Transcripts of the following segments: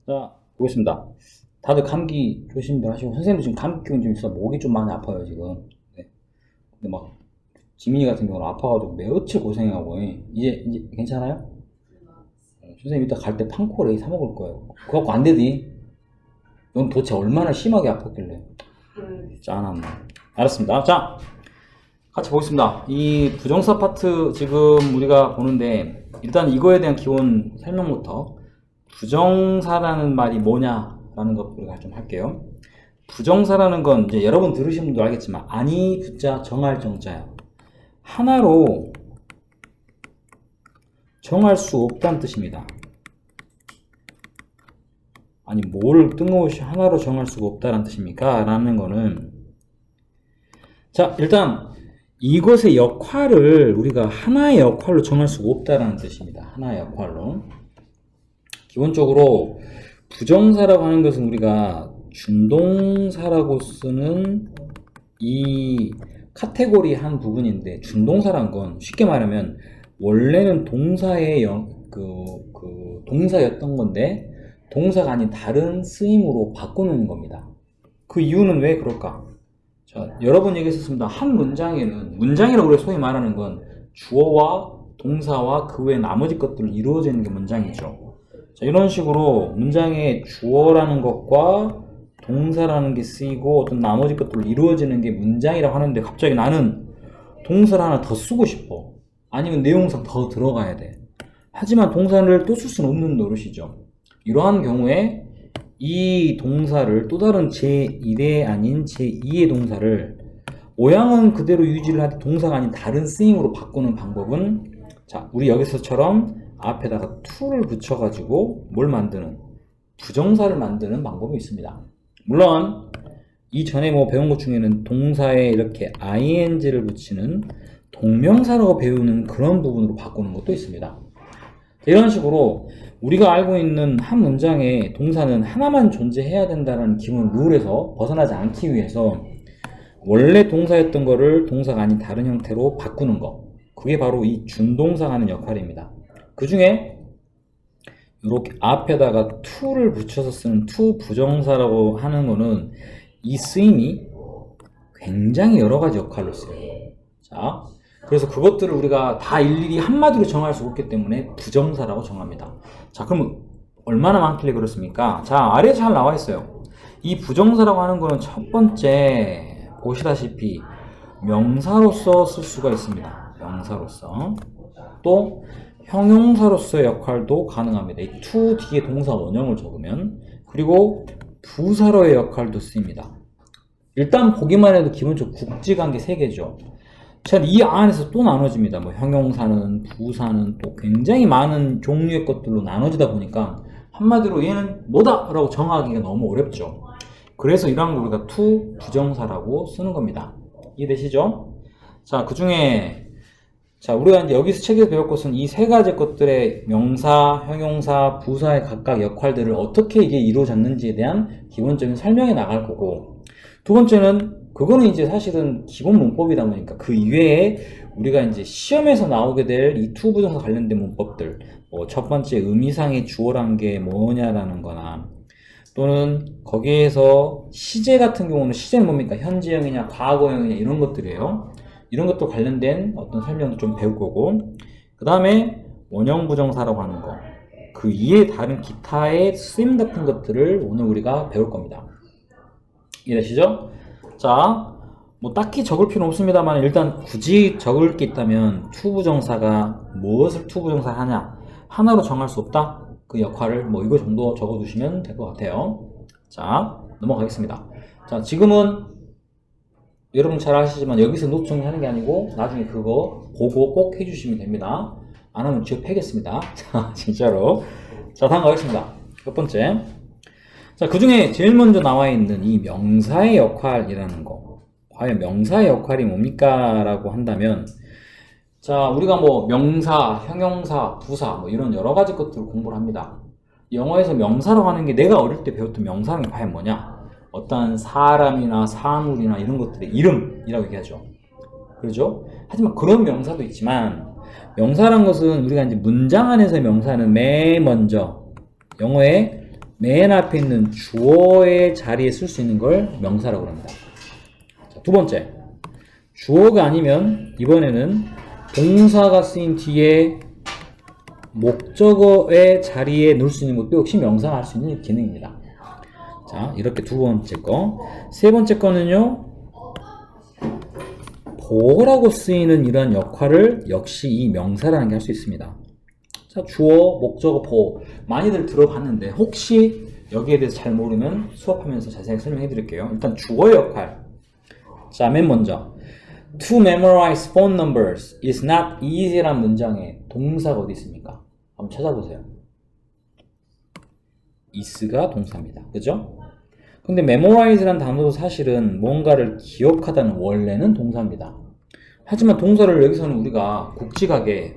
자, 보겠습니다. 다들 감기 조심들 하시고, 선생님도 지금 감기 기운 좀 있어. 목이 좀 많이 아파요, 지금. 네. 근데 막, 지민이 같은 경우는 아파가지고 며칠 고생하고, 이제 괜찮아요? 선생님 이따 갈 때 판코레이 사먹을 거예요. 그거 갖고 안 되디? 넌 도대체 얼마나 심하게 아팠길래. 짠한 말. 알았습니다. 자, 같이 보겠습니다. 이 부정사 파트 지금 우리가 보는데, 일단 이거에 대한 기본 설명부터, 부정사라는 말이 뭐냐라는 것부터 좀 할게요. 부정사라는 건 이제 여러분 들으신 분도 알겠지만 아니 부자 정할 정자야. 하나로 정할 수 없다는 뜻입니다. 아니 뭘 뜬금없이 하나로 정할 수가 없다는 뜻입니까? 라는 거는 자 일단 이것의 역할을 우리가 하나의 역할로 정할 수가 없다는 뜻입니다. 하나의 역할로. 기본적으로 부정사라고 하는 것은 우리가 준동사라고 쓰는 이 카테고리 한 부분인데, 준동사란 건 쉽게 말하면 원래는 동사의 동사였던 건데 동사가 아닌 다른 쓰임으로 바꾸는 겁니다. 그 이유는 왜 그럴까? 자, 여러 번 얘기했었습니다. 한 문장에는, 문장이라고 우리가 소위 말하는 건 주어와 동사와 그 외 나머지 것들을 이루어지는 게 문장이죠. 자, 이런 식으로 문장에 주어라는 것과 동사라는 게 쓰이고 어떤 나머지 것들로 이루어지는 게 문장이라고 하는데, 갑자기 나는 동사를 하나 더 쓰고 싶어. 아니면 내용상 더 들어가야 돼. 하지만 동사를 또 쓸 수는 없는 노릇이죠. 이러한 경우에 이 동사를 또 다른 제1의 아닌 제2의 동사를 모양은 그대로 유지를 하되 동사가 아닌 다른 쓰임으로 바꾸는 방법은, 자, 우리 여기서처럼 앞에다가 to를 붙여가지고 뭘 만드는, 부정사를 만드는 방법이 있습니다. 물론 이전에 배운 것 중에는 동사에 이렇게 ing를 붙이는 동명사라고 배우는 그런 부분으로 바꾸는 것도 있습니다. 이런 식으로 우리가 알고 있는 한 문장에 동사는 하나만 존재해야 된다는 기본 룰에서 벗어나지 않기 위해서 원래 동사였던 거를 동사가 아닌 다른 형태로 바꾸는 거, 그게 바로 이 준동사가 하는 역할입니다. 그 중에 이렇게 앞에다가 to를 붙여서 쓰는 to 부정사라고 하는 거는 이 쓰임이 굉장히 여러 가지 역할로 써요. 자, 그래서 그것들을 우리가 다 일일이 한마디로 정할 수 없기 때문에 부정사라고 정합니다. 자, 그러면 얼마나 많길래 그렇습니까? 자, 아래에 잘 나와 있어요. 이 부정사라고 하는 거는 첫 번째 보시다시피 명사로서 쓸 수가 있습니다. 명사로서. 또 형용사로서의 역할도 가능합니다. 이 to 뒤에 동사 원형을 적으면. 그리고 부사로의 역할도 쓰입니다. 일단 보기만 해도 기본적으로 국지관계 3개죠. 자, 이 안에서 또 나눠집니다. 형용사는, 부사는 또 굉장히 많은 종류의 것들로 나눠지다 보니까 한마디로 얘는 뭐다! 라고 정하기가 너무 어렵죠. 그래서 이런 걸 우리가 to 부정사라고 쓰는 겁니다. 이해되시죠? 자, 그 중에 자, 우리가 이제 여기서 책에서 배울 것은 이 3가지 것들의 명사, 형용사, 부사의 각각 역할들을 어떻게 이게 이루어졌는지에 대한 기본적인 설명이 나갈 거고, 두 번째는 그거는 이제 사실은 기본 문법이다 보니까 그 이외에 우리가 이제 시험에서 나오게 될 이 to 부정사 관련된 문법들, 첫 번째 의미상의 주어란 게 뭐냐라는 거나, 또는 거기에서 시제 같은 경우는 시제는 뭡니까? 현재형이냐 과거형이냐 이런 것들이에요. 이런 것도 관련된 어떤 설명도 좀 배울 거고, 그 다음에 원형 부정사라고 하는 거, 그 이외에 다른 기타의 쓰임 같은 것들을 오늘 우리가 배울 겁니다. 이해되시죠? 자, 딱히 적을 필요는 없습니다만 일단 굳이 적을 게 있다면 to 부정사가 무엇을 to 부정사 하냐, 하나로 정할 수 없다, 그 역할을 이거 정도 적어두시면 될 것 같아요. 자, 넘어가겠습니다. 자, 지금은 여러분 잘 아시지만 여기서 노트 정리하는 게 아니고 나중에 그거 보고 꼭 해주시면 됩니다. 안 하면 지금 패겠습니다. 자, 진짜로. 자, 다음 가겠습니다. 첫 번째. 자, 그 중에 제일 먼저 나와 있는 이 명사의 역할이라는 거. 과연 명사의 역할이 뭡니까? 라고 한다면, 자, 우리가 명사, 형용사, 부사, 이런 여러 가지 것들을 공부를 합니다. 영어에서 명사라고 하는 게 내가 어릴 때 배웠던 명사는 과연 뭐냐? 어떠한 사람이나 사물이나 이런 것들의 이름이라고 얘기하죠. 그렇죠? 하지만 그런 명사도 있지만, 명사란 것은 우리가 이제 문장 안에서의 명사는 맨 먼저 영어에 맨 앞에 있는 주어의 자리에 쓸 수 있는 걸 명사라고 합니다. 자, 두 번째, 주어가 아니면 이번에는 동사가 쓰인 뒤에 목적어의 자리에 넣을 수 있는 것도 역시 명사가 할 수 있는 기능입니다. 자, 이렇게 두 번째 거. 세 번째 거는요, 보호라고 쓰이는 이런 역할을 역시 이 명사라는 게 할 수 있습니다. 자, 주어, 목적어, 보호. 많이들 들어봤는데 혹시 여기에 대해서 잘 모르면 수업하면서 자세히 설명해 드릴게요. 일단 주어의 역할. 자, 맨 먼저 To memorize phone numbers is not easy란 문장에 동사가 어디 있습니까? 한번 찾아보세요. is가 동사입니다. 그죠? 근데 memorize란 단어도 사실은 뭔가를 기억하다는 원래는 동사입니다. 하지만 동사를 여기서는 우리가 굵직하게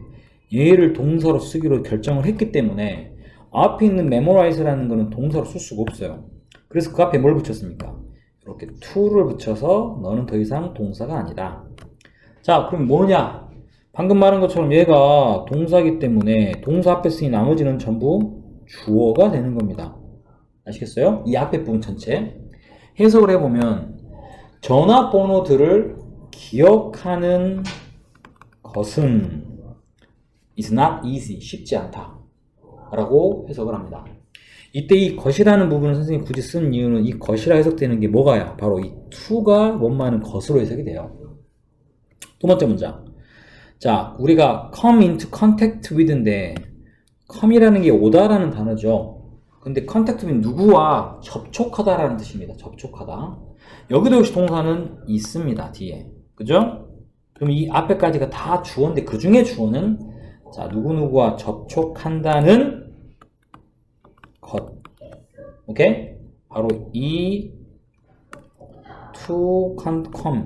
얘를 동사로 쓰기로 결정을 했기 때문에 앞에 있는 memorize라는 거는 동사로 쓸 수가 없어요. 그래서 그 앞에 뭘 붙였습니까? 이렇게 to를 붙여서 너는 더 이상 동사가 아니다. 자, 그럼 뭐냐? 방금 말한 것처럼 얘가 동사이기 때문에 동사 앞에 쓰인 나머지는 전부 주어가 되는 겁니다. 아시겠어요? 이 앞에 부분 전체 해석을 해보면 전화번호들을 기억하는 것은 is not easy, 쉽지 않다 라고 해석을 합니다. 이때 이 것이라는 부분을 선생님이 굳이 쓴 이유는 이 것이라 해석되는 게 뭐가요? 바로 이 to가 원만한 것으로 해석이 돼요. 두 번째 문장. 자, 우리가 come into contact with인데 come이라는 게 오다라는 단어죠. 근데 contact with 누구와 접촉하다라는 뜻입니다. 접촉하다. 여기도 역시 동사는 있습니다. 뒤에. 그죠? 그럼 이 앞에까지가 다 주어인데 그 중에 주어는 자, 누구누구와 접촉한다는 것. 오케이? 바로 이 to come.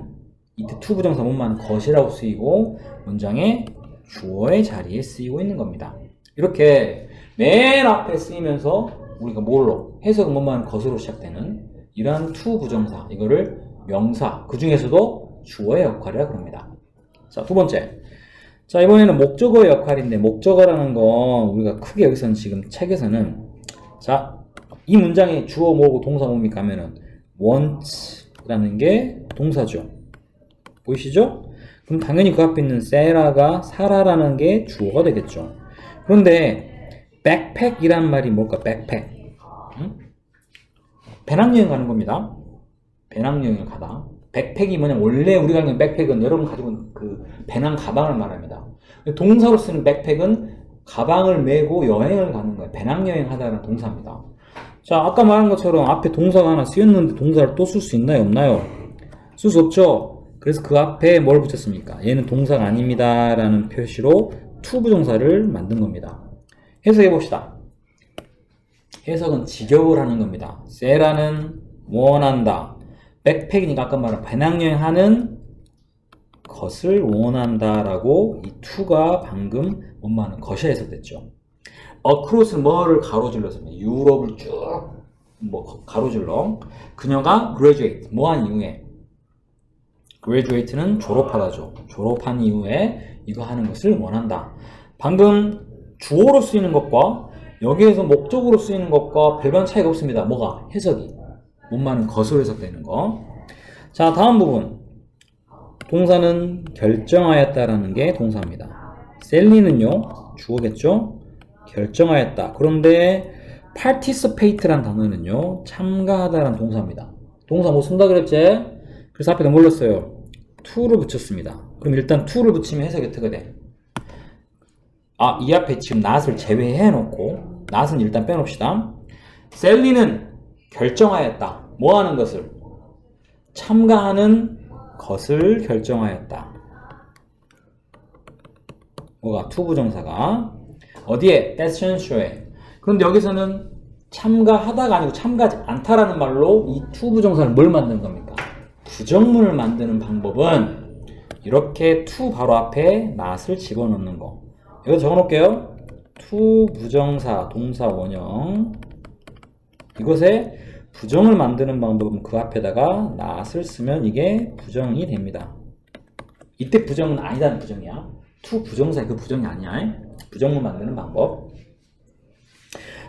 이때 to 부정사 문만 것이라고 쓰이고 문장의 주어의 자리에 쓰이고 있는 겁니다. 이렇게 맨 앞에 쓰이면서 우리가 뭘로? 해석은 뭐만 것으로 시작되는 이러한 to 부정사. 이거를 명사. 그 중에서도 주어의 역할이라고 합니다. 자, 두 번째. 자, 이번에는 목적어의 역할인데 목적어라는 건 우리가 크게 여기서는 지금 책에서는 자, 이 문장의 주어 뭐고 동사 뭡니까 하면은 want라는 게 동사죠. 보이시죠? 그럼 당연히 그 앞에 있는 세라가 사라라는 게 주어가 되겠죠. 그런데 백팩이란 말이 뭘까? 백팩. 응? 배낭여행 가는 겁니다. 배낭여행을 가다. 백팩이 뭐냐면 원래 우리가 알고 있는 백팩은 여러분 가지고 있는 그 배낭 가방을 말합니다. 동사로 쓰는 백팩은 가방을 메고 여행을 가는 거예요. 배낭여행 하다라는 동사입니다. 자, 아까 말한 것처럼 앞에 동사가 하나 쓰였는데 동사를 또 쓸 수 있나요? 없나요? 쓸 수 없죠? 그래서 그 앞에 뭘 붙였습니까? 얘는 동사가 아닙니다 라는 표시로 to 부정사를 만든 겁니다. 해석해 봅시다. 해석은 직역을 하는 겁니다. 세라는 원한다. 백팩이니까 아까 말한 배낭여행 하는 것을 원한다 라고 이 to가 방금 원만한 것이 해석됐죠. across는 뭐를 가로질러서 유럽을 쭉 뭐 가로질러 그녀가 graduate 뭐한 이후에 graduate는 졸업하다죠. 졸업한 이후에 이거 하는 것을 원한다. 방금 주어로 쓰이는 것과 여기에서 목적으로 쓰이는 것과 별반 차이가 없습니다. 뭐가? 해석이. 원만한 것으로 해석되는 거. 자, 다음 부분. 동사는 결정하였다라는 게 동사입니다. 셀리는요, 주어겠죠? 결정하였다. 그런데 participate라는 단어는요, 참가하다라는 동사입니다. 동사 뭐 쓴다 그랬지? 그래서 앞에다 뭘 넣었어요? to를 붙였습니다. 그럼 일단 to를 붙이면 해석이 어떻게 돼? 아, 이 앞에 지금 not을 제외해 놓고 not은 일단 빼놓읍시다. 셀리는 결정하였다. 뭐 하는 것을? 참가하는 것을 결정하였다. 뭐가? to 부정사가 어디에? 패션쇼에. 그런데 여기서는 참가하다가 아니고 참가하지 않다라는 말로 이 to 부정사를 뭘 만드는 겁니까? 부정문을 만드는 방법은 이렇게 to 바로 앞에 not을 집어넣는 거. 여기 적어놓을게요. to 부정사 동사 원형. 이것에 부정을 만드는 방법은 그 앞에다가 not을 쓰면 이게 부정이 됩니다. 이때 부정은 아니다는 부정이야. to 부정사의 그 부정이 아니야. 부정문 만드는 방법.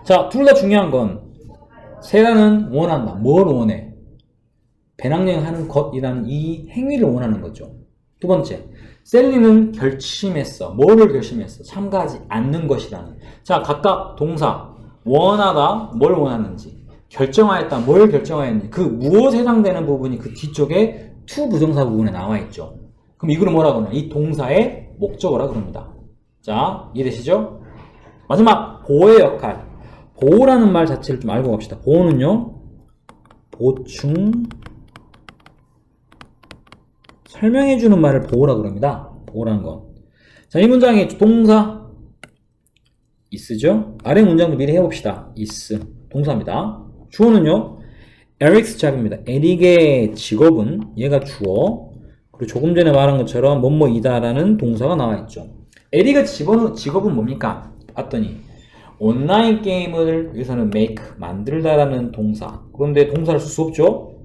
자, 둘 다 중요한 건 세라는 원한다. 뭘 원해? 배낭여행하는 것이라는 이 행위를 원하는 거죠. 두 번째, 셀리는 결심했어. 뭐를 결심했어? 참가하지 않는 것이라는. 자, 각각 동사, 원하다, 뭘 원하는지, 결정하였다, 뭘 결정하였는지, 그 무엇에 해당되는 부분이 그 뒤쪽에 to 부정사 부분에 나와 있죠. 그럼 이거를 뭐라 그러냐? 이 동사의 목적어라 그럽니다. 자, 이해되시죠? 마지막, 보호의 역할. 보호라는 말 자체를 좀 알고 갑시다. 보호는요, 보충, 설명해주는 말을 보호라 그럽니다. 보호라는 건. 자, 이 문장에 동사 is죠? 아래 문장도 미리 해봅시다. is 동사입니다. 주어는요, 에릭스 잡입니다. 에릭의 직업은 얘가 주어. 그리고 조금 전에 말한 것처럼 뭐뭐이다라는 동사가 나와 있죠. 에릭의 직업은 뭡니까? 봤더니 온라인 게임을 여기서는 make 만들다라는 동사. 그런데 동사를 쓸 수 없죠?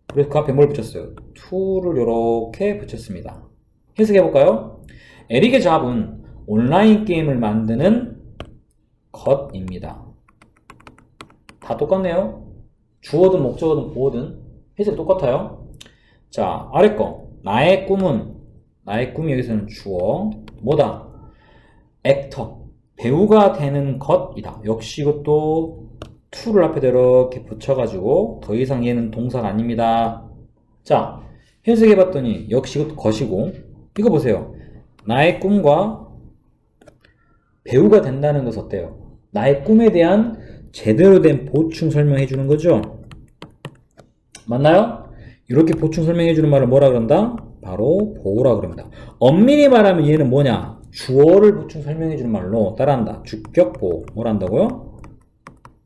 그래서 그 앞에 뭘 붙였어요? to를 이렇게 붙였습니다. 해석해볼까요? 에릭의 잡은 온라인 게임을 만드는 것입니다. 다 똑같네요. 주어든 목적어든 보어든 해석 똑같아요. 자, 아래 거. 나의 꿈이 여기서는 주어. 뭐다? 액터. 배우가 되는 것이다. 역시 이것도 to를 앞에 이렇게 붙여가지고 더 이상 얘는 동사가 아닙니다. 자, 해석해봤더니 역시 이것도 것이고, 이거 보세요. 나의 꿈과 배우가 된다는 것은 어때요? 나의 꿈에 대한 제대로 된 보충 설명해주는 거죠. 맞나요? 이렇게 보충 설명해주는 말을 뭐라 그런다? 바로 보호라 그럽니다. 엄밀히 말하면 얘는 뭐냐? 주어를 보충 설명해주는 말로 따라한다. 주격보호. 뭐라 한다고요?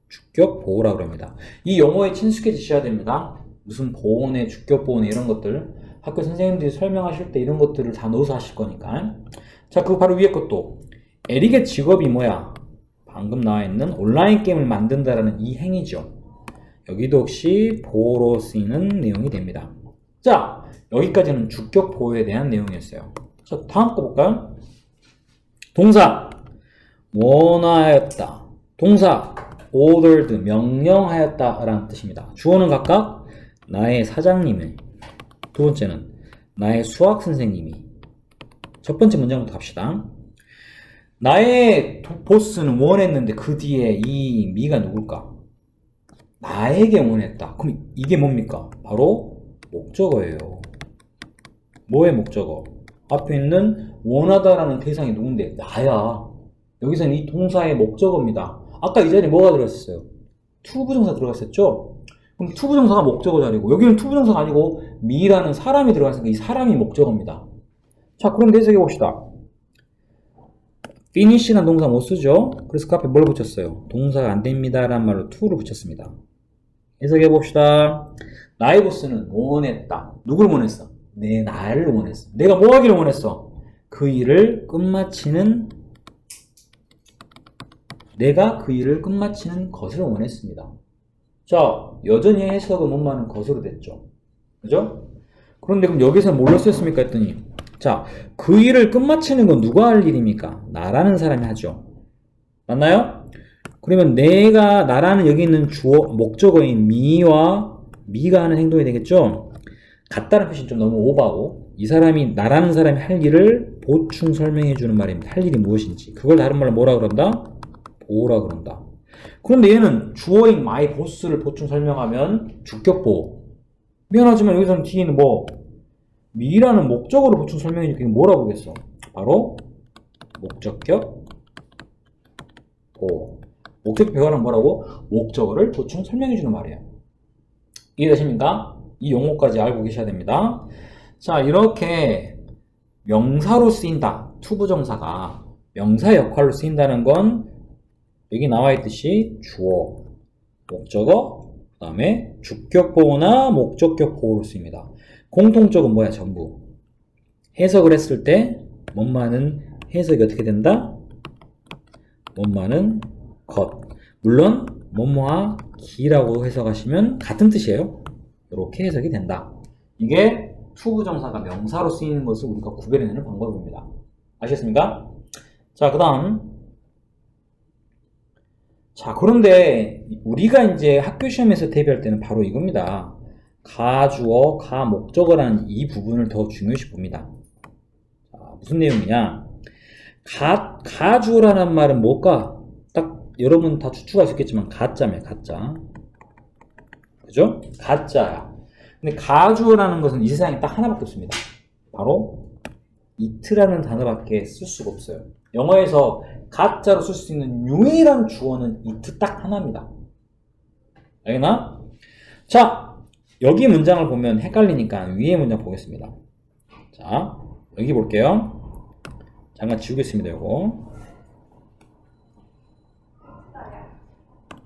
주격보호라 그럽니다. 이 용어에 친숙해지셔야 됩니다. 무슨 보호네, 주격보호네 이런 것들 학교 선생님들이 설명하실 때 이런 것들을 다 넣어서 하실 거니까. 자, 그 바로 위에 것도 에릭의 직업이 뭐야? 방금 나와 있는 온라인 게임을 만든다라는 이 행위죠. 여기도 역시 보호로 쓰이는 내용이 됩니다. 자, 여기까지는 주격보호에 대한 내용이었어요. 자, 다음 거 볼까요? 동사 원하였다. 동사 ordered 명령하였다 라는 뜻입니다. 주어는 각각 나의 사장님이, 두 번째는 나의 수학 선생님이. 첫 번째 문장부터 갑시다. 나의 보스는 원했는데 그 뒤에 이 미가 누굴까? 나에게 원했다. 그럼 이게 뭡니까? 바로 목적어예요. 뭐의 목적어? 앞에 있는 원하다라는 대상이 누군데? 나야. 여기서는 이 동사의 목적어입니다. 아까 이 자리에 뭐가 들어갔었어요? to 부정사 들어갔었죠? 그럼 to 부정사가 목적어 자리고, 여기는 to 부정사가 아니고 미라는 사람이 들어갔으니까 이 사람이 목적어입니다. 자, 그럼 해석해 봅시다. finish라는 동사 못 쓰죠? 그래서 그 앞에 뭘 붙였어요? 동사가 안 됩니다 라는 말로 to를 붙였습니다. 해석해 봅시다. 나의 보스는 원했다. 누구를 원했어? 나를 원했어. 내가 뭐 하기를 원했어? 그 일을 끝마치는, 내가 그 일을 끝마치는 것을 원했습니다. 자, 여전히 해석은 원만한 것으로 됐죠. 그죠? 그런데 그럼 여기서 뭘로 쓰였습니까? 했더니, 자, 그 일을 끝마치는 건 누가 할 일입니까? 나라는 사람이 하죠. 맞나요? 그러면 나라는 여기 있는 주어, 목적어인 미가 하는 행동이 되겠죠? 같다는 표시는 좀 너무 오버하고, 이 사람이, 나라는 사람이 할 일을 보충 설명해주는 말입니다. 할 일이 무엇인지. 그걸 다른 말로 뭐라 그런다? 보호라 그런다. 그런데 얘는 주어인 my boss를 보충 설명하면 주격보호. 미안하지만 여기서는 뒤에는 뭐? 미라는 목적어로 보충 설명해주니까 이게 뭐라고 그러겠어? 바로 목적격 보호. 목적 배우는 뭐라고? 목적어를 보충 설명해주는 말이에요. 이해되십니까? 이 용어까지 알고 계셔야 됩니다. 자, 이렇게 명사로 쓰인다. to 부정사가 명사 역할로 쓰인다는 건 여기 나와 있듯이 주어, 목적어, 그 다음에 주격보호나 목적격 보호로 쓰입니다. 공통적은 뭐야? 전부. 해석을 했을 때 뭐뭐하는 해석이 어떻게 된다? 뭐뭐하는 것. 물론 뭐뭐하기라고 해석하시면 같은 뜻이에요. 이렇게 해석이 된다. 이게 to 부정사가 명사로 쓰이는 것을 우리가 구별해내는 방법입니다. 아시겠습니까? 자, 그 다음 자, 그런데 우리가 이제 학교 시험에서 대비할 때는 바로 이겁니다. 가주어, 가목적어라는 이 부분을 더 중요시 봅니다. 자, 무슨 내용이냐? 가주어라는 말은 뭘까? 딱 여러분 다 추측할 수 있겠지만 가짜며, 가짜. 그죠? 가짜야. 근데 가주어라는 것은 이 세상에 딱 하나밖에 없습니다. 바로 it라는 단어밖에 쓸 수가 없어요. 영어에서 가짜로 쓸 수 있는 유일한 주어는 it 딱 하나입니다. 알겠나? 자, 여기 문장을 보면 헷갈리니까 위에 문장 보겠습니다. 자, 여기 볼게요. 잠깐 지우겠습니다, 이거.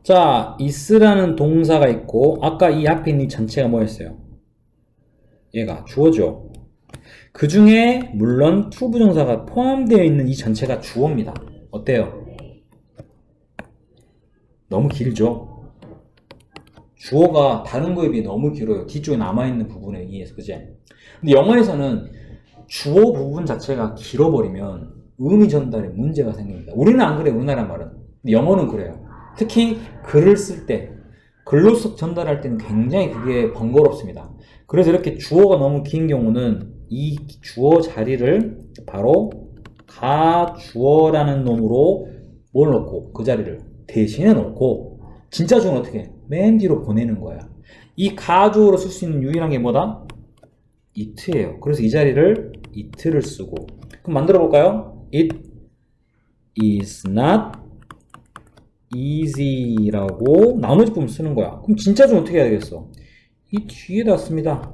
자, is라는 동사가 있고 아까 이 앞에 있는 이 전체가 뭐였어요? 얘가 주어죠. 그 중에 물론 to 부정사가 포함되어 있는 이 전체가 주어입니다. 어때요? 너무 길죠? 주어가 다른 거에 비해 너무 길어요. 뒤쪽에 남아있는 부분에 의해서, 그지? 근데 영어에서는 주어 부분 자체가 길어버리면 의미 전달에 문제가 생깁니다. 우리는 안 그래요, 우리나라 말은. 근데 영어는 그래요. 특히 글을 쓸 때, 글로서 전달할 때는 굉장히 그게 번거롭습니다. 그래서 이렇게 주어가 너무 긴 경우는 이 주어 자리를 바로 가주어라는 놈으로 뭘 넣고 그 자리를 대신에 넣고 진짜 주어는 어떻게 해? 맨 뒤로 보내는 거야. 이 가주어로 쓸 수 있는 유일한 게 뭐다? it예요. 그래서 이 자리를 it를 쓰고 그럼 만들어 볼까요? It is not easy라고 나머지 부분 쓰는 거야. 그럼 진짜 좀 어떻게 해야 되겠어? 이 뒤에다 씁니다.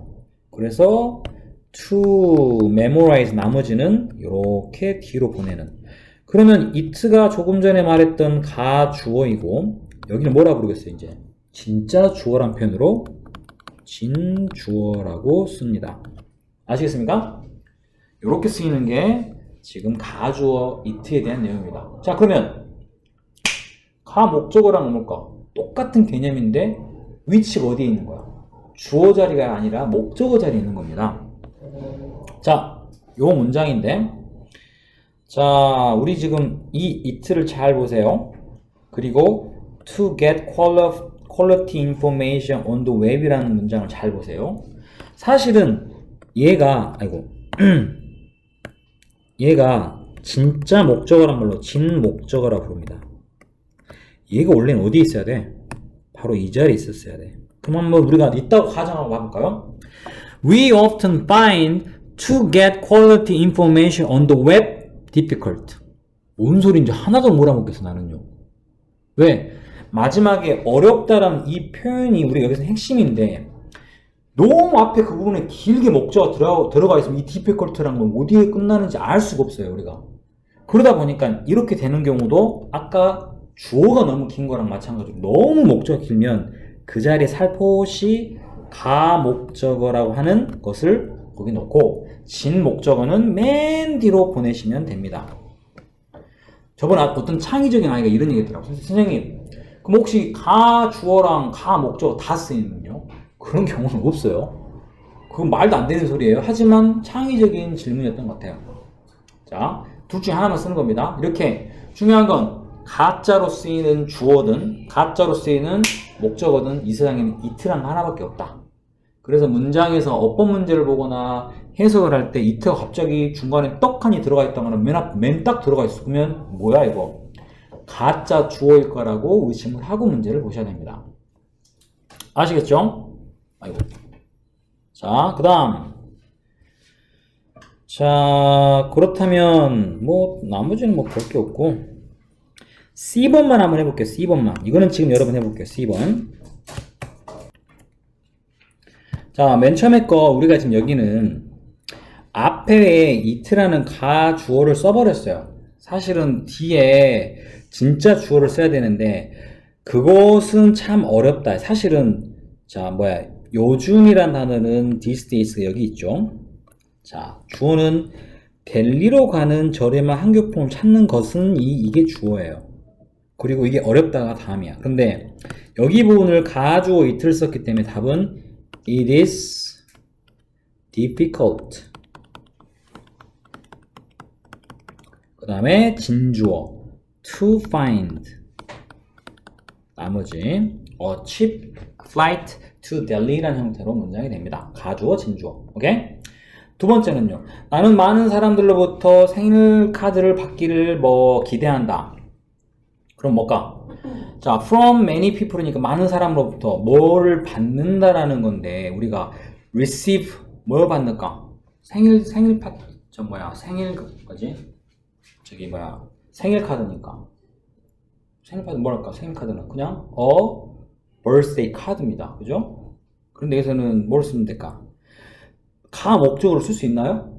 그래서 to memorize 나머지는 이렇게 뒤로 보내는. 그러면 it가 조금 전에 말했던 가주어이고 여기는 뭐라 부르겠어요? 이제 진짜 주어란 표현으로 진주어라고 씁니다. 아시겠습니까? 이렇게 쓰이는 게 지금 가주어 it에 대한 내용입니다. 자, 그러면 가목적어란 뭘까? 똑같은 개념인데 위치가 어디에 있는 거야? 주어 자리가 아니라 목적어 자리에 있는 겁니다. 자, 요 문장인데 자, 우리 지금 이 it를 잘 보세요. 그리고 to get quality information on the web이라는 문장을 잘 보세요. 사실은 얘가 얘가 진짜 목적어란 말로 진목적어라고 부릅니다. 얘가 원래는 어디에 있어야 돼? 바로 이 자리에 있었어야 돼. 그럼 한번 우리가 있다고 가정하고 봐볼까요? We often find to get quality information on the web difficult. 뭔 소리인지 하나도 몰아먹겠어 나는요. 왜? 마지막에 어렵다라는 이 표현이 우리가 여기서 핵심인데 너무 앞에 그 부분에 길게 목적어가 들어가 있으면 이 difficult라는 건 어디에 끝나는지 알 수가 없어요 우리가. 그러다 보니까 이렇게 되는 경우도 아까 주어가 너무 긴 거랑 마찬가지로 너무 목적어가 길면 그 자리에 살포시 가목적어라고 하는 것을 거기 넣고 진목적어는 맨 뒤로 보내시면 됩니다. 저번에 어떤 창의적인 아이가 이런 얘기 했더라고요. 선생님, 그럼 혹시 가주어랑 가목적어 다 쓰이는군요? 그런 경우는 없어요. 그건 말도 안 되는 소리예요. 하지만 창의적인 질문이었던 것 같아요. 자, 둘 중에 하나만 쓰는 겁니다. 이렇게 중요한 건 가짜로 쓰이는 주어든 가짜로 쓰이는 목적어든 이 세상에는 it란 하나밖에 없다. 그래서 문장에서 어법 문제를 보거나 해석을 할 때 it가 갑자기 중간에 떡하니 들어가 있다거나 맨 딱 들어가 있어. 그러면 뭐야 이거? 가짜 주어일 거라고 의심을 하고 문제를 보셔야 됩니다. 아시겠죠? 아이고. 자, 그 다음. 자, 그렇다면 뭐 나머지는 뭐 볼 게 없고 C번만 한번 해볼게요. C번만. 이거는 지금 여러분 해볼게요. C번. 자, 맨 처음에 거 우리가 지금 여기는 앞에 it라는 가주어를 써버렸어요. 사실은 뒤에 진짜 주어를 써야 되는데 그것은 참 어렵다. 사실은 자, 요즘이란 단어는 these days가 여기 있죠. 자, 주어는 델리로 가는 저렴한 항교품을 찾는 것은 이게 주어예요. 그리고 이게 어렵다가 다음이야. 그런데 여기 부분을 가주어 it를 썼기 때문에 답은 it is difficult. 그 다음에 진주어 to find 나머지 a cheap flight to Delhi라는 형태로 문장이 됩니다. 가주어, 진주어. 오케이? 두 번째는요. 나는 많은 사람들로부터 생일 카드를 받기를 기대한다. 그럼 뭘까? 자, from many people이니까 많은 사람으로부터 뭐를 받는다라는 건데 우리가 receive 뭘 받는가? 생일 카드니까. 생일 카드 뭐랄까? 생일 카드는 그냥 a birthday 카드입니다. 그죠? 그런데 여기서는 뭘 쓰면 될까? 가 목적으로 쓸 수 있나요?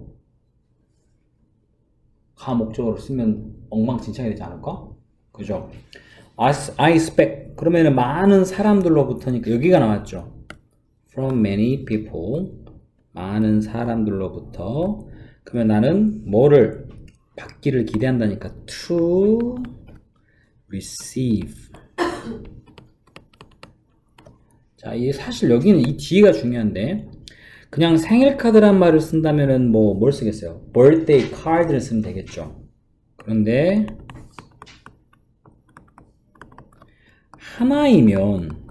가 목적으로 쓰면 엉망진창이 되지 않을까? 그죠? I expect 그러면은 많은 사람들로부터니까 여기가 나왔죠. From many people 많은 사람들로부터 그러면 나는 뭐를 받기를 기대한다니까 to receive 자, 이게 사실 여기는 이 뒤가 중요한데 그냥 생일 카드란 말을 쓴다면은 뭘 쓰겠어요? birthday card를 쓰면 되겠죠. 그런데 하나이면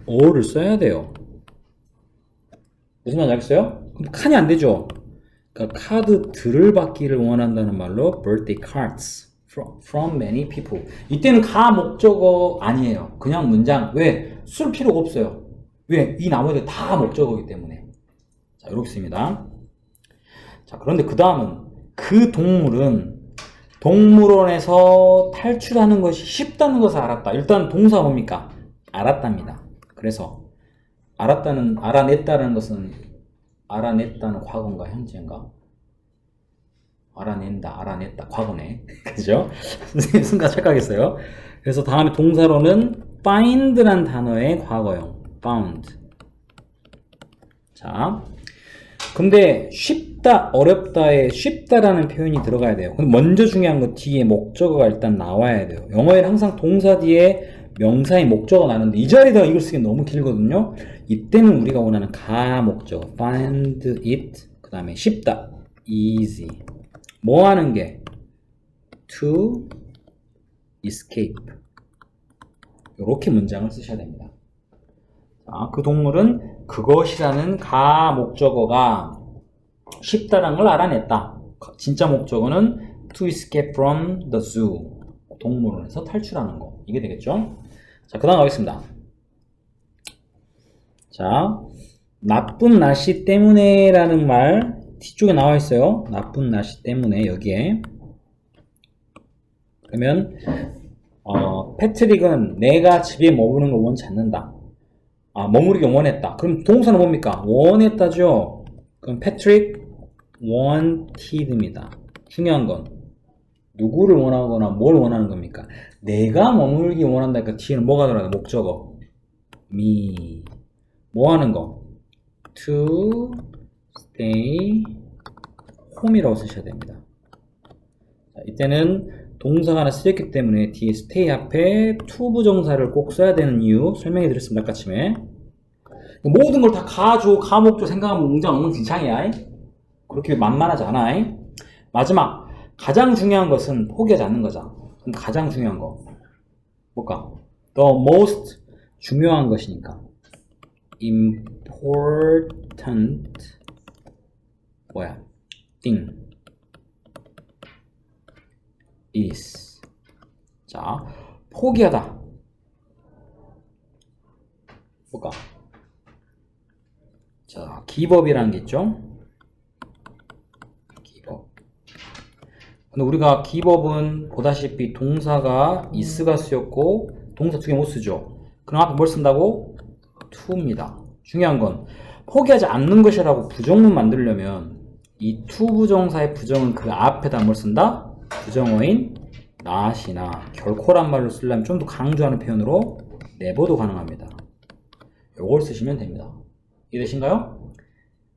어를 써야 돼요. 무슨 말인지 알겠어요? 그럼 칸이 안 되죠. 그러니까 카드들을 받기를 원한다는 말로 birthday cards from many people. 이때는 가 목적어 아니에요. 그냥 문장. 왜? 쓸 필요가 없어요. 왜? 이 나머지가 다 목적어이기 때문에. 자, 이렇게 씁니다. 자, 그런데 그 다음은 그 동물은 동물원에서 탈출하는 것이 쉽다는 것을 알았다. 일단 동사가 뭡니까? 알았답니다. 그래서 알아냈다는 것은 알아냈다는 과거인가 현재인가? 알아냈다 과거네. 그죠? 선생님 순간 착각했어요. 그래서 다음에 동사로는 find란 단어의 과거형 found. 자, 근데 쉽다, 어렵다에 쉽다라는 표현이 들어가야 돼요. 근데 먼저 중요한 건 뒤에 목적어가 일단 나와야 돼요. 영어에는 항상 동사 뒤에 명사의 목적어가 나는데 이 자리에다가 이걸 쓰기 너무 길거든요. 이때는 우리가 원하는 가 목적어 find it 그 다음에 쉽다 easy 뭐 하는 게 to escape 이렇게 문장을 쓰셔야 됩니다. 자, 그 동물은 그것이라는 가 목적어가 쉽다라는 걸 알아냈다. 진짜 목적어는 to escape from the zoo. 동물원에서 탈출하는 거. 이게 되겠죠? 자, 그 다음 가겠습니다. 자, 나쁜 날씨 때문에 라는 말 뒤쪽에 나와 있어요. 나쁜 날씨 때문에 여기에. 그러면 패트릭은 내가 집에 머무는 걸 원치 않는다. 머무르기 원했다. 그럼 동사는 뭡니까? 원했다죠. 그럼 패트릭 wanted입니다. 중요한 건 누구를 원하거나 뭘 원하는 겁니까? 내가 머물기 원한다니까 뒤에는 뭐가 들어가요? 목적어 me 뭐 하는 거? to stay home이라고 쓰셔야 됩니다. 자, 이때는 동사가 하나 쓰였기 때문에 뒤에 stay 앞에 to 부정사를 꼭 써야 되는 이유 설명해 드렸습니다. 아까 아침에 모든 걸 다 가조, 가목조 생각하면 문장 엉망진창이야. 그렇게 만만하지 않아. 마지막 가장 중요한 것은 포기하지 않는 거죠. 가장 중요한 거 뭘까? The most 중요한 것이니까 important thing is 자 포기하다 뭘까? 자 기법이라는 게 있죠. 기법. 근데 우리가 기법은 보다시피 동사가 is가 쓰였고 동사 두 개 못 쓰죠. 그럼 앞에 뭘 쓴다고? to입니다. 중요한 건 포기하지 않는 것이라고 부정문 만들려면 이 to 부정사의 부정은 그 앞에다 뭘 쓴다? 부정어인 not이나 결코란 말로 쓰려면 좀 더 강조하는 표현으로 never도 가능합니다. 요걸 쓰시면 됩니다. 이해되신가요?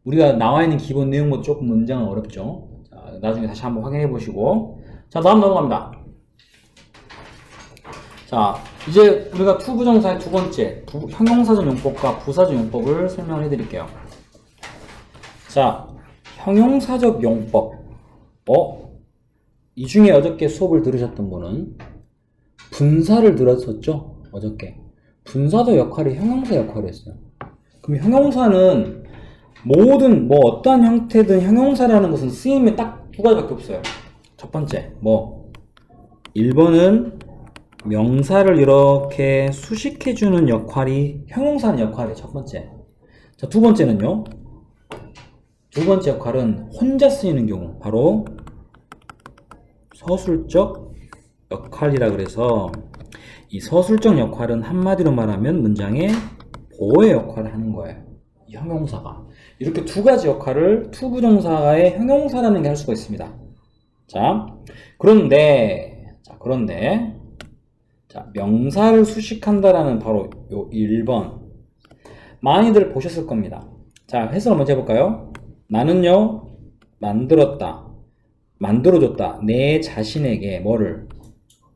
우리가 나와 있는 기본 내용보다 조금 문장은 어렵죠. 자, 나중에 다시 한번 확인해 보시고 자 다음 넘어갑니다. 자 이제 우리가 to 부정사의 두 번째 형용사적 용법과 부사적 용법을 설명을 해 드릴게요. 자 형용사적 용법 이 중에 어저께 수업을 들으셨던 분은 분사를 들었었죠? 어저께. 분사도 역할이 형용사 역할을 했어요. 그럼 형용사는 모든 어떠한 형태든 형용사라는 것은 쓰임이 딱 두 가지밖에 없어요. 첫 번째 1번은 명사를 이렇게 수식해주는 역할이 형용사는 역할이에요. 첫 번째. 자, 두 번째는요. 두 번째 역할은 혼자 쓰이는 경우 바로 서술적 역할이라 그래서 이 서술적 역할은 한마디로 말하면 문장의 보호의 역할을 하는 거예요. 이 형용사가. 이렇게 두 가지 역할을 투부정사의 형용사라는 게 할 수가 있습니다. 자, 그런데 명사를 수식한다라는 바로 요 1번. 많이들 보셨을 겁니다. 자, 해석을 먼저 해볼까요? 나는요, 만들어줬다. 내 자신에게 뭐를?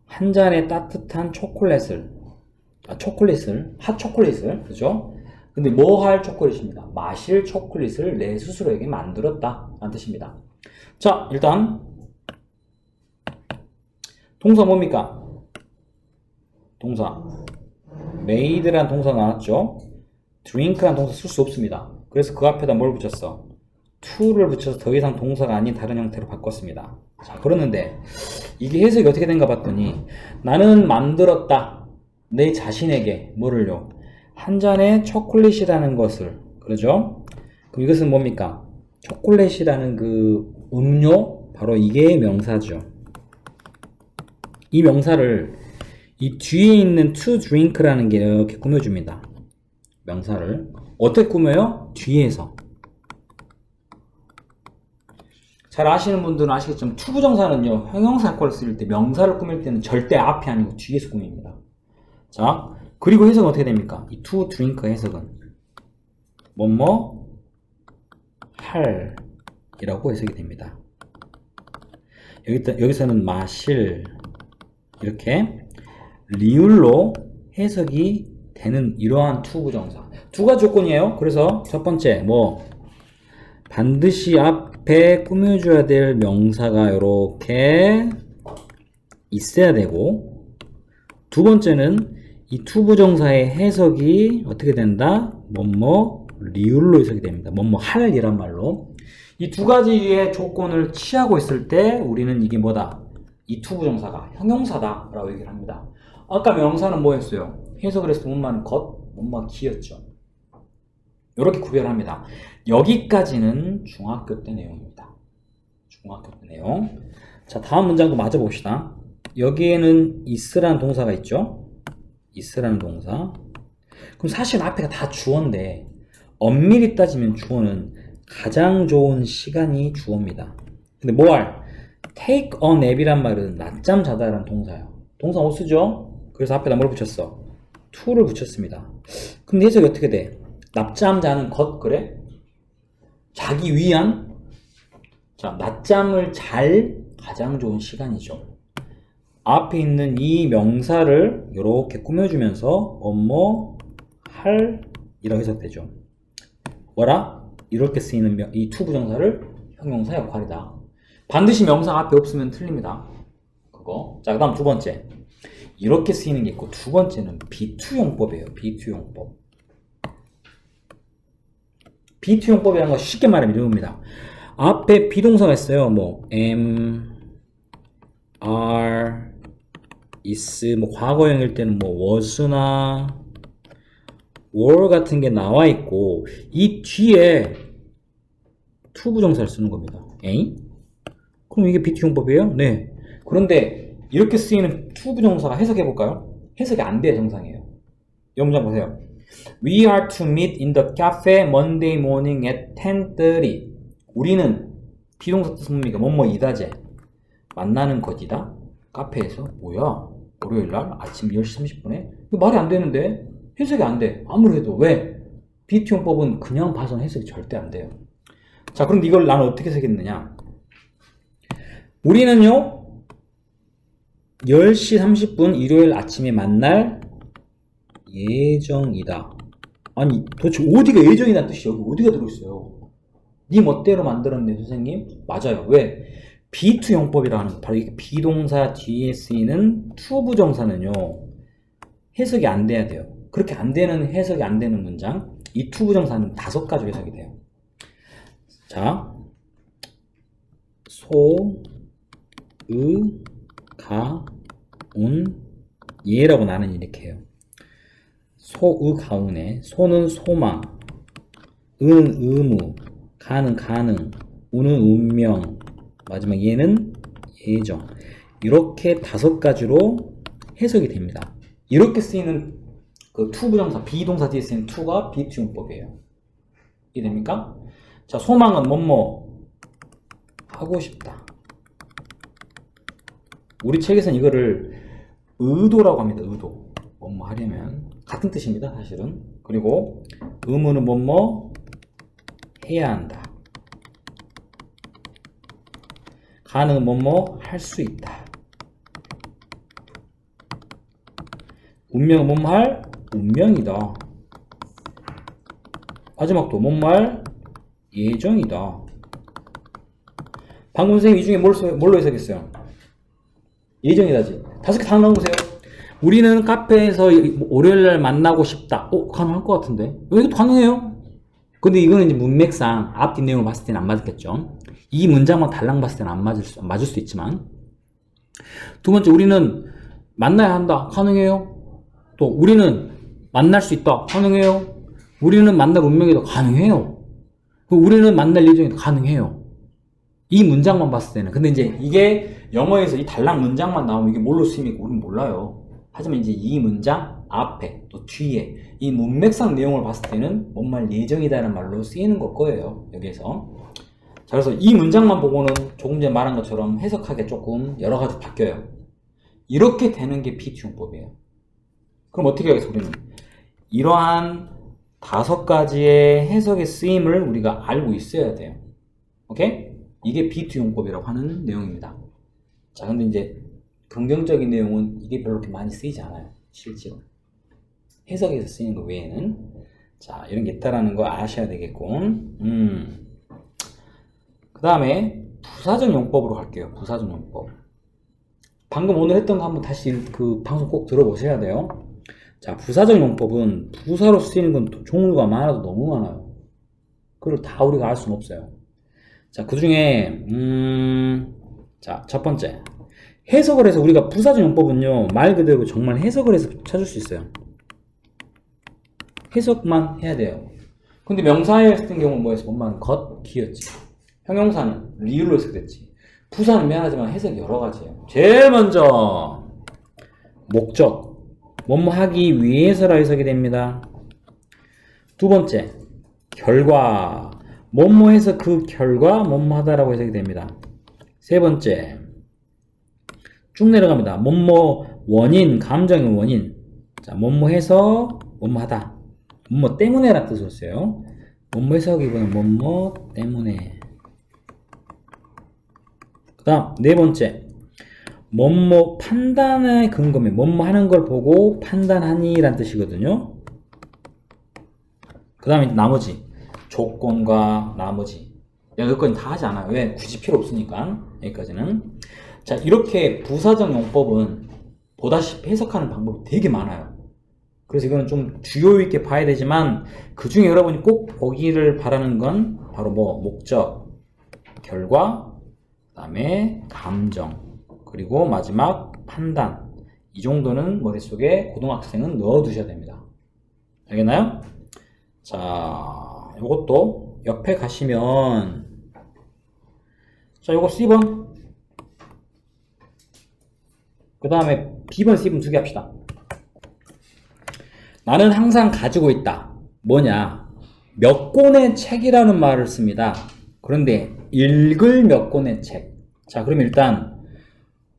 한 잔의 따뜻한 핫초콜릿을, 그죠? 근데 뭐 할 초콜릿입니다. 마실 초콜릿을 내 스스로에게 만들었다. 라는 뜻입니다. 자, 일단, 동사 뭡니까? 동사. made란 동사 나왔죠? drink란 동사 쓸 수 없습니다. 그래서 그 앞에다 뭘 붙였어? to를 붙여서 더 이상 동사가 아닌 다른 형태로 바꿨습니다. 자, 그러는데 이게 해석이 어떻게 된가 봤더니 나는 만들었다. 내 자신에게 뭐를요? 한 잔의 초콜릿이라는 것을. 그러죠? 그럼 이것은 뭡니까? 초콜릿이라는 그 음료? 바로 이게 명사죠. 이 명사를 이 뒤에 있는 to drink라는 게 이렇게 꾸며줍니다. 명사를. 어떻게 꾸며요? 뒤에서. 잘 아시는 분들은 아시겠지만 투부정사는요, 형용사 역할을 쓸 때 명사를 꾸밀 때는 절대 앞이 아니고 뒤에서 꾸밉니다. 자, 그리고 해석은 어떻게 됩니까? 이 to drink 해석은 할 이라고 해석이 됩니다. 여기서는 마실 이렇게 리을로 해석이 되는 이러한 투부정사. 두 가지 조건이에요. 그래서 첫 번째 반드시 앞에 꾸며줘야 될 명사가 이렇게 있어야 되고, 두 번째는 이 투부정사의 해석이 어떻게 된다? 리을로 해석이 됩니다. 할이란 말로. 이 두 가지의 조건을 취하고 있을 때 우리는 이게 뭐다? 이 투부정사가 형용사다 라고 얘기를 합니다. 아까 명사는 뭐였어요? 해석을 했을 때 문마는 기였죠. 이렇게 구별합니다. 여기까지는 중학교 때 내용입니다. 중학교 때 내용. 자, 다음 문장도 마저 봅시다. 여기에는 is라는 동사가 있죠. is라는 동사. 그럼 사실 앞에가 다 주어인데 엄밀히 따지면 주어는 가장 좋은 시간이 주어입니다. 근데 take a nap이란 말은 낮잠 자다라는 동사예요. 동사 못 쓰죠? 그래서 앞에다 뭘 붙였어? to를 붙였습니다. 근데 해석이 어떻게 돼? 낮잠 자는 것, 그래? 자기 위한? 자, 낮잠을 잘 가장 좋은 시간이죠. 앞에 있는 이 명사를 이렇게 꾸며주면서 할 이라고 해석되죠. 이렇게 쓰이는 이 투부정사를 형용사 역할이다. 반드시 명사가 앞에 없으면 틀립니다. 그거. 자, 그 다음 두 번째. 이렇게 쓰이는 게 있고, 두 번째는 비투용법이에요. 비투용법. 비투용법이라는 거 쉽게 말하면 이겁니다. 앞에 비동사가 있어요. am, are, is, 과거형일 때는 was나 were 같은 게 나와 있고, 이 뒤에 투부정사를 쓰는 겁니다. 에이? 그럼 이게 비투용법이에요? 네. 그런데 이렇게 쓰이는 투부정사가 해석해 볼까요? 해석이 안 돼요. 정상이에요. 이 문장 보세요. We are to meet in the cafe Monday morning at 10:30. 우리는 비동사 뜻은 뭡니까? 이다제. 만나는 것이다. 카페에서. 뭐야? 월요일날 아침 10시 30분에? 이거 말이 안 되는데? 해석이 안 돼. 아무래도. 왜? 비투용법은 그냥 봐서는 해석이 절대 안 돼요. 자, 그런데 이걸 나는 어떻게 해석했느냐? 우리는요, 10시 30분 일요일 아침에 만날 예정이다. 아니, 도대체 어디가 예정이라는 뜻이야? 여기 어디가 들어있어요? 네 멋대로 만들었네, 선생님? 맞아요. 왜? B2 용법이라는 바로 이 비동사 뒤에 쓰이는 to 부정사는요. 해석이 안 돼야 돼요. 그렇게 안 되는 해석이 안 되는 문장 이 to 부정사는 5가지 해석이 돼요. 자, 소, 의, 가, 운, 예라고 나는 이렇게 해요. 소, 의, 가운에 소는 소망, 의는 의무, 가는 가능, 운은 운명, 마지막 예는 예정. 이렇게 5가지로 해석이 됩니다. 이렇게 쓰이는 그 to 부정사, 비동사 뒤에 쓰이는 to가 B2 용법이에요. 이해됩니까? 자, 소망은 뭐뭐 하고 싶다. 우리 책에서는 이거를 의도라고 합니다. 의도. 뭐뭐 하려면 같은 뜻입니다. 사실은. 그리고 의무는 뭐뭐 해야 한다. 가능은 뭐뭐 할 수 있다. 운명은 뭐뭐 할 운명이다. 마지막도 뭐뭐 할 예정이다. 방금 선생님 이 중에 뭘로 해석했어요? 예정이다지. 5개 다 나온 거세요. 우리는 카페에서 월요일날 만나고 싶다. 가능할 것 같은데. 이것도 가능해요. 근데 이거는 이제 문맥상 앞뒤 내용을 봤을 때는 안 맞겠죠. 이 문장만 달랑 봤을 때는 안 맞을 수 있지만. 두 번째, 우리는 만나야 한다. 가능해요. 또 우리는 만날 수 있다. 가능해요. 우리는 만날 운명이다. 가능해요. 우리는 만날 예정이다. 가능해요. 이 문장만 봤을 때는. 근데 이제 이게 영어에서 이 달랑 문장만 나오면 이게 뭘로 쓰입니까? 우리는 몰라요. 하지만 이제 이 문장 앞에 또 뒤에 이 문맥상 내용을 봤을 때는 뭔 말 예정이다라는 말로 쓰이는 걸 거예요. 여기에서. 자, 그래서 이 문장만 보고는 조금 전에 말한 것처럼 해석하기 조금 여러 가지 바뀌어요. 이렇게 되는 게 B2 용법이에요. 그럼 어떻게 하겠어, 우리는? 이러한 5가지의 해석의 쓰임을 우리가 알고 있어야 돼요. 오케이? 이게 B2 용법이라고 하는 내용입니다. 자, 근데 이제 긍정적인 내용은 이게 별로 그렇게 많이 쓰이지 않아요. 실제로. 해석에서 쓰이는 거 외에는. 자, 이런 게 있다라는 거 아셔야 되겠고. 그 다음에 부사적 용법으로 갈게요. 부사적 용법. 방금 오늘 했던 거 한번 다시 그 방송 꼭 들어보셔야 돼요. 자, 부사적 용법은 부사로 쓰이는 건 종류가 많아도 너무 많아요. 그걸 다 우리가 알 수는 없어요. 자, 그 중에 자, 첫 번째 해석을 해서 우리가 부사적 용법은요 말 그대로 정말 해석을 해서 찾을 수 있어요. 해석만 해야 돼요. 근데 명사에 같은 경우는 뭐였어? 엄마는 것, 기였지. 형용사는 리을로 해석됐지. 부사는 미안하지만 해석이 여러 가지예요. 제일 먼저 목적, 뭐뭐 하기 위해서라 해석이 됩니다. 두 번째 결과, 뭐뭐 해서 그 결과 뭐뭐 하다라고 해석이 됩니다. 세 번째 쭉 내려갑니다. 뭐뭐 원인, 감정의 원인. 자, 뭐뭐 해서 뭐뭐 하다. 뭐뭐 때문에 라는 뜻으로 써요. 뭐뭐 해석이보다는 뭐뭐 때문에. 그 다음 네 번째 뭐뭐 판단의 근거에 뭐뭐 하는 걸 보고 판단하니 라는 뜻이거든요. 그 다음에 나머지 조건과 나머지 여기까지 다 하지 않아요. 왜? 굳이 필요 없으니까. 여기까지는. 자, 이렇게 부사적 용법은 보다시피 해석하는 방법이 되게 많아요. 그래서 이거는 좀 주요 있게 봐야 되지만 그 중에 여러분이 꼭 보기를 바라는 건 바로 뭐 목적, 결과, 그 다음에 감정, 그리고 마지막 판단. 이 정도는 머릿속에 고등학생은 넣어두셔야 됩니다. 알겠나요? 자, 요것도 옆에 가시면 자, 요거 C번, 그 다음에 B번, C번 2개 합시다. 나는 항상 가지고 있다. 뭐냐? 몇 권의 책이라는 말을 씁니다. 그런데 읽을 몇 권의 책. 자, 그럼 일단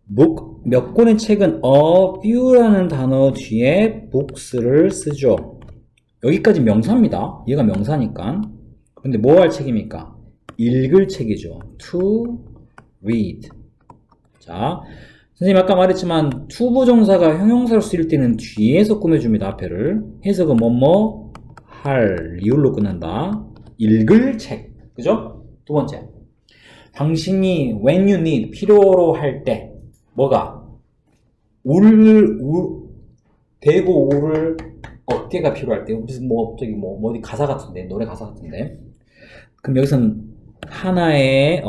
몇 권의 책은 a few라는 단어 뒤에 books를 쓰죠. 여기까지 명사입니다. 얘가 명사니까. 근데 뭐 할 책입니까? 읽을 책이죠. to read. 자, 선생님 아까 말했지만 to 부정사가 형용사로 쓰일 때는 뒤에서 꾸며줍니다. 앞에를. 해석은 뭐뭐 할 리을로 끝난다. 읽을 책. 그죠? 두 번째. 당신이 when you need 필요로 할 때 뭐가 대고 울을 어깨가 필요할 때 무슨 뭐 저기 뭐 어디 가사 같은데 노래 가사 같은데 그럼 여기서는 하나의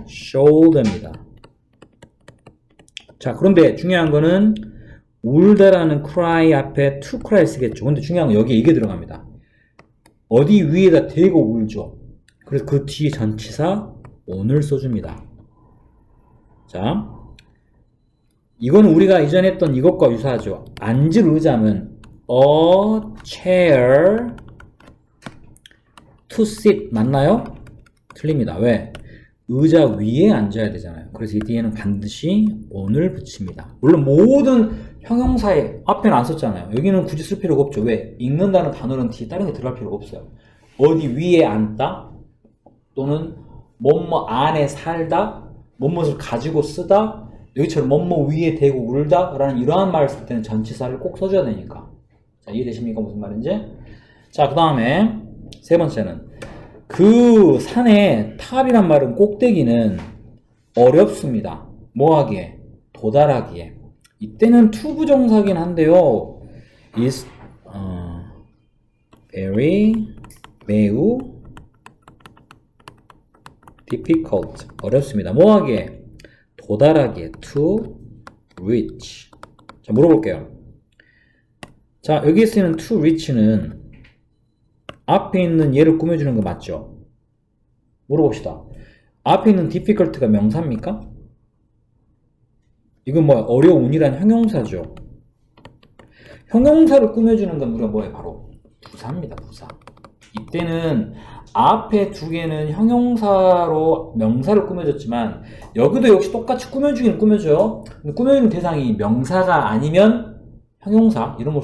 shoulder입니다. 자 그런데 중요한 거는 울다라는 cry 앞에 to cry 쓰겠죠. 근데 중요한 건 여기에 이게 들어갑니다. 어디 위에다 대고 울죠. 그래서 그 뒤에 전치사 on을 써줍니다. 자, 이거는 우리가 이전에 했던 이것과 유사하죠. 앉을 의자면 a chair to sit 맞나요? 틀립니다. 왜? 의자 위에 앉아야 되잖아요. 그래서 이 뒤에는 반드시 on을 붙입니다. 물론 모든 형용사에 앞에는 안 썼잖아요. 여기는 굳이 쓸 필요가 없죠. 왜? 읽는다는 단어는 뒤에 다른 게 들어갈 필요가 없어요. 어디 위에 앉다 또는 뭐뭐 안에 살다 뭐뭐를 가지고 쓰다 여기처럼 뭐뭐 위에 대고 울다 라는 이러한 말을 쓸 때는 전치사를 꼭 써줘야 되니까. 자, 이해되십니까? 무슨 말인지? 자, 그 다음에 세 번째는 그 산의 탑이란 말은 꼭대기는 어렵습니다. 뭐 하기에? 도달하기에. 이때는 to 부정사긴 한데요. is very 매우 difficult 어렵습니다. 뭐 하기에? 도달하기에 to reach. 자, 물어볼게요. 자, 여기에 쓰이는 to reach는 앞에 있는 얘를 꾸며주는 거 맞죠? 물어봅시다. 앞에 있는 difficult가 명사입니까? 이건 뭐야? 어려운이란 형용사죠. 형용사를 꾸며주는 건 우리가 뭐예요? 바로 부사입니다. 부사. 이때는 앞에 두 개는 형용사로 명사를 꾸며줬지만 여기도 역시 똑같이 꾸며주긴 꾸며줘요. 근데 꾸며주는 대상이 명사가 아니면 형용사 이런 걸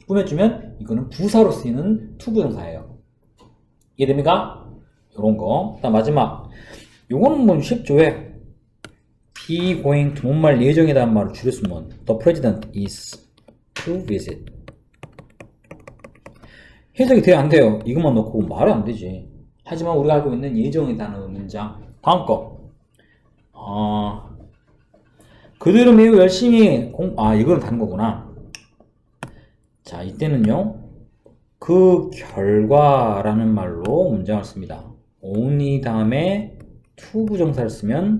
꾸며주면 이거는 부사로 쓰이는 to 부정사예요. 이해됩니까? 요런 거. 다음 마지막. 요거는 뭐 쉽죠. 왜? be going to 뭔말 예정이라는 말을 줄였으면 the president is to visit. 해석이 돼요? 안 돼요? 이것만 넣고 말이 안 되지. 하지만 우리가 알고 있는 예정이라는 문장. 다음 거. 그들은 매우 열심히 이거는 다른 거구나. 자, 이때는요. 그 결과라는 말로 문장을 씁니다. only 다음에 to 부정사를 쓰면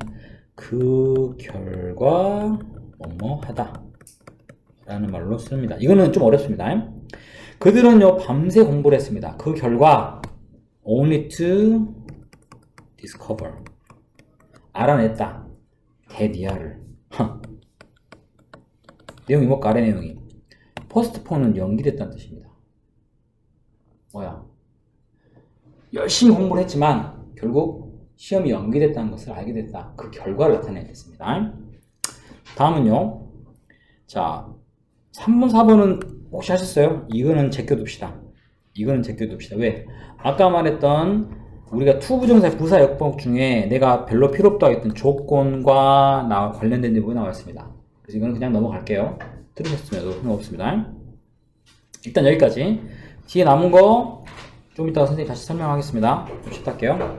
그 결과 뭐뭐 하다 라는 말로 씁니다. 이거는 좀 어렵습니다. 그들은요 밤새 공부를 했습니다. 그 결과 only to discover 알아냈다. 데디아를 내용이 뭘까? 아래 내용이 postpone은 연기됐다는 뜻입니다. 뭐야? 열심히 공부를 했지만 결국 시험이 연기됐다는 것을 알게 됐다. 그 결과를 나타내겠습니다. 다음은요. 자, 3번, 4번은 혹시 하셨어요? 이거는 제껴둡시다. 이거는 제껴둡시다. 왜? 아까 말했던 우리가 to 부정사의 부사 역법 중에 내가 별로 필요 없다고 했던 조건과 관련된 내용이 나와 있습니다. 그래서 이거는 그냥 넘어갈게요. 들으셨으면 상관없습니다. 일단 여기까지. 뒤에 남은 거 좀 이따가 선생님이 다시 설명하겠습니다. 좀 쉬다 할게요.